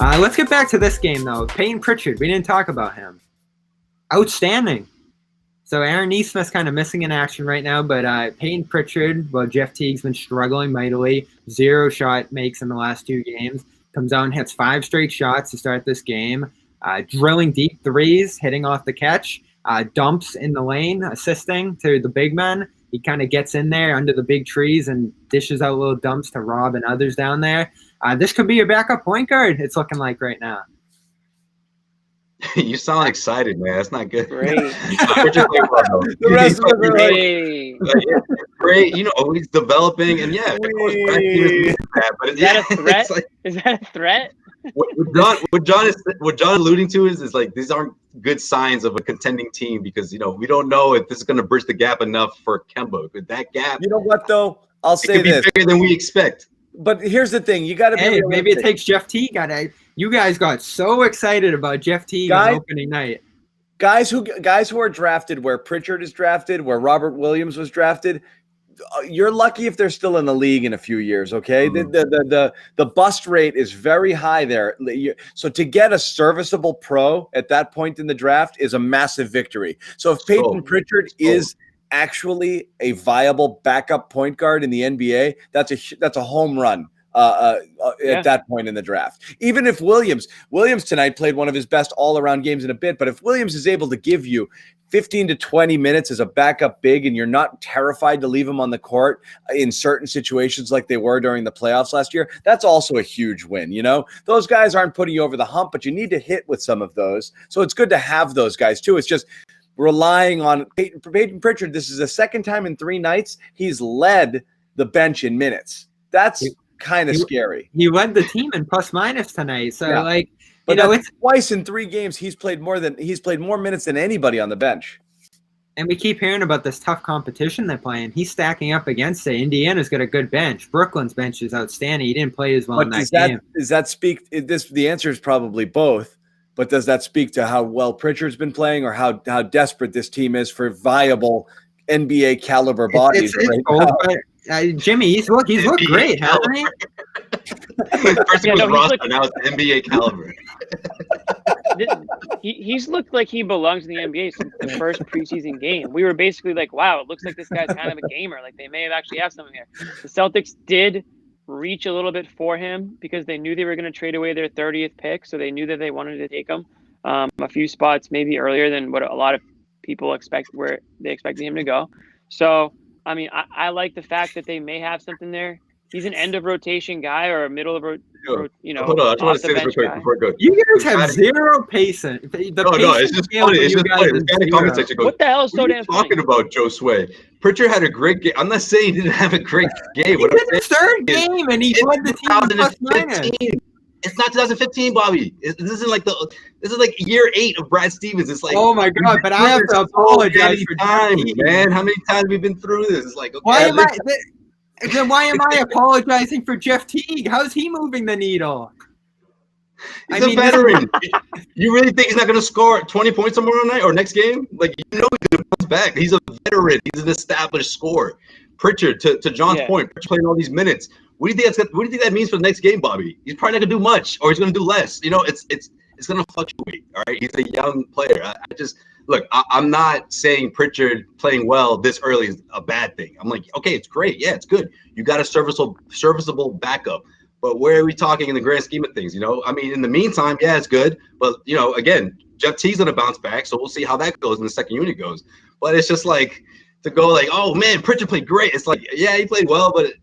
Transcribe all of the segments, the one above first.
Let's get back to this game, though. Payton Pritchard, we didn't talk about him. Outstanding. So Aaron Neesmith's kind of missing in action right now, but Payton Pritchard, well, Jeff Teague's been struggling mightily. 0 shot makes in the last 2 games. Comes out and hits 5 straight shots to start this game. Drilling deep threes, hitting off the catch. Dumps in the lane, assisting to the big men. He kind of gets in there under the big trees and dishes out little dumps to Rob and others down there. This could be a backup point guard, it's looking like right now. You sound excited, man. That's not good. Great. The rest of them are Great. Great. You know, he's developing, and yeah, of course, Is that a threat? Is that a threat? What John is alluding to is like these aren't good signs of a contending team because, you know, we don't know if this is going to bridge the gap enough for Kemba. But that gap, you know what, though? I'll say it could be bigger than we expect. But here's the thing: you got to be. Hey, maybe it takes Jeff Teague. You guys got so excited about Jeff Teague on opening night. Guys who are drafted where Pritchard is drafted, where Robert Williams was drafted. You're lucky if they're still in the league in a few years. Okay, the bust rate is very high there. So to get a serviceable pro at that point in the draft is a massive victory. So if Payton Pritchard is actually a viable backup point guard in the NBA, that's a home run at that point in the draft. Even if Williams tonight played one of his best all-around games in a bit, but if Williams is able to give you 15 to 20 minutes as a backup big and you're not terrified to leave him on the court in certain situations like they were during the playoffs last year, that's also a huge win. You know, those guys aren't putting you over the hump, but you need to hit with some of those. So it's good to have those guys too. It's just relying on Payton Pritchard. This is the second time in 3 nights he's led the bench in minutes. That's kind of scary. He led the team in plus minus tonight. So but you know, it's twice in 3 games he's played more minutes than anybody on the bench. And we keep hearing about this tough competition they're playing. He's stacking up against it. Indiana's got a good bench. Brooklyn's bench is outstanding. He didn't play as well in that game. Does that speak? The answer is probably both. But does that speak to how well Pritchard's been playing, or how desperate this team is for viable NBA caliber bodies? Jimmy, he's looked great, hasn't he? First it was roster, now it's NBA caliber. He's looked like he belongs in the NBA since the first preseason game. We were basically like, wow, it looks like this guy's kind of a gamer. Like they may have actually have something there. The Celtics did reach a little bit for him because they knew they were going to trade away their 30th pick, so they knew that they wanted to take him a few spots maybe earlier than what a lot of people expect, where they expected him to go. So I mean, I like the fact that they may have something there. He's an end of rotation guy or a middle of hold on, I just want to say this real quick before I go. You guys have zero patience. No, it's just funny. It's just funny. This guy in the comment section goes, what the hell is so damn funny? Talking about Joe Sway. Pritchard had a great game. I'm not saying he didn't have a great game. He did his 3rd game and he led the team plus minus. It's not 2015, Bobby. This is like year 8 of Brad Stevens. It's like, oh my god! But I have to apologize for time, man. How many times have we been through this? It's like, okay, why am I apologizing for Jeff Teague? How's he moving the needle? He's a veteran. You really think he's not going to score 20 points tomorrow night or next game? Like, you know he's going to bounce back. He's a veteran. He's an established scorer. Pritchard, to John's point, Pritchard playing all these minutes. What do you think that means for the next game, Bobby? He's probably not going to do much, or he's going to do less. You know, it's going to fluctuate. All right, he's a young player. I'm not saying Pritchard playing well this early is a bad thing. I'm like, okay, it's great. Yeah, it's good. You got a serviceable backup. But where are we talking in the grand scheme of things? You know, I mean, in the meantime, yeah, it's good. But, you know, again, Jeff Teague's going to bounce back. So we'll see how that goes when the second unit goes. But it's just like to go like, oh, man, Pritchard played great. It's like, yeah, he played well. But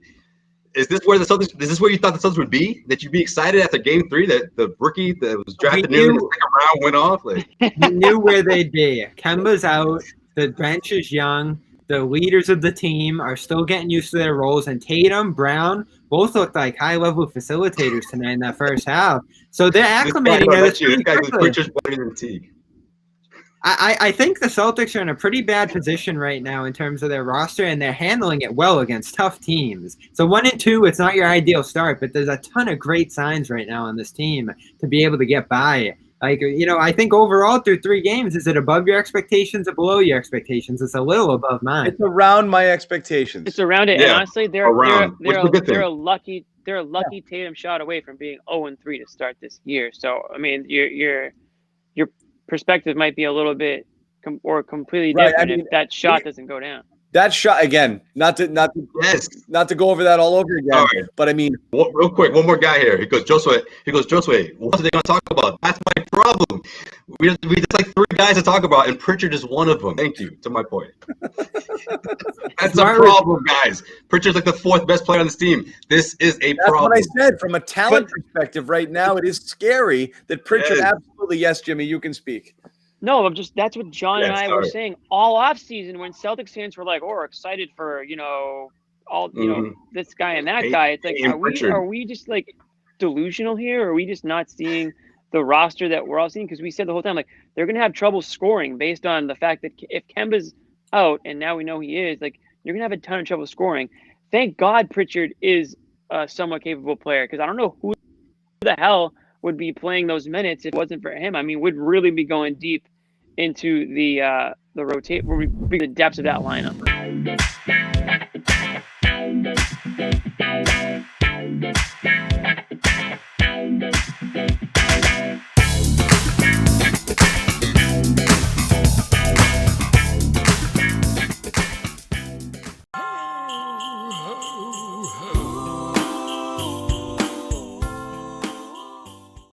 is this where you thought the Celtics would be? That you'd be excited after game 3 that the rookie that was drafted in the second round went off? Like, you knew where they'd be. Kemba's out. The bench is young. The leaders of the team are still getting used to their roles, and Tatum, Brown, both looked like high-level facilitators tonight in that first half. So they're acclimating to this. This guy was Pritchard's better than Teague. I think the Celtics are in a pretty bad position right now in terms of their roster, and they're handling it well against tough teams. So 1-2, it's not your ideal start, but there's a ton of great signs right now on this team to be able to get by. Like, I think overall through 3 games, is it above your expectations or below your expectations? It's a little above mine. It's around my expectations. It's around it, and honestly, they're a lucky Tatum shot away from being 0-3 to start this year. So I mean, your perspective might be a little bit completely different if that shot doesn't go down. That shot again, not to go over that all over again. Right. But I mean, real quick, one more guy here. He goes, Josue, what are they going to talk about? That's my problem. We just like 3 guys to talk about, and Pritchard is one of them. Thank you. To my point. That's a problem, guys. Pritchard's like the 4th best player on this team. This is a problem. That's what I said. From a talent perspective, right now, it is scary that Pritchard absolutely. Yes, Jimmy, you can speak. No, that's what John and I were saying all offseason when Celtics fans were like, we're excited for, this guy and that guy. It's like, are we just like delusional here? Or are we just not seeing the roster that we're all seeing? Because we said the whole time, like, they're going to have trouble scoring based on the fact that if Kemba's out, and now we know he is, like, you're going to have a ton of trouble scoring. Thank God Pritchard is a somewhat capable player, because I don't know who the hell would be playing those minutes if it wasn't for him. I mean, we'd really be going deep into the rotate, where we bring the depths of that lineup.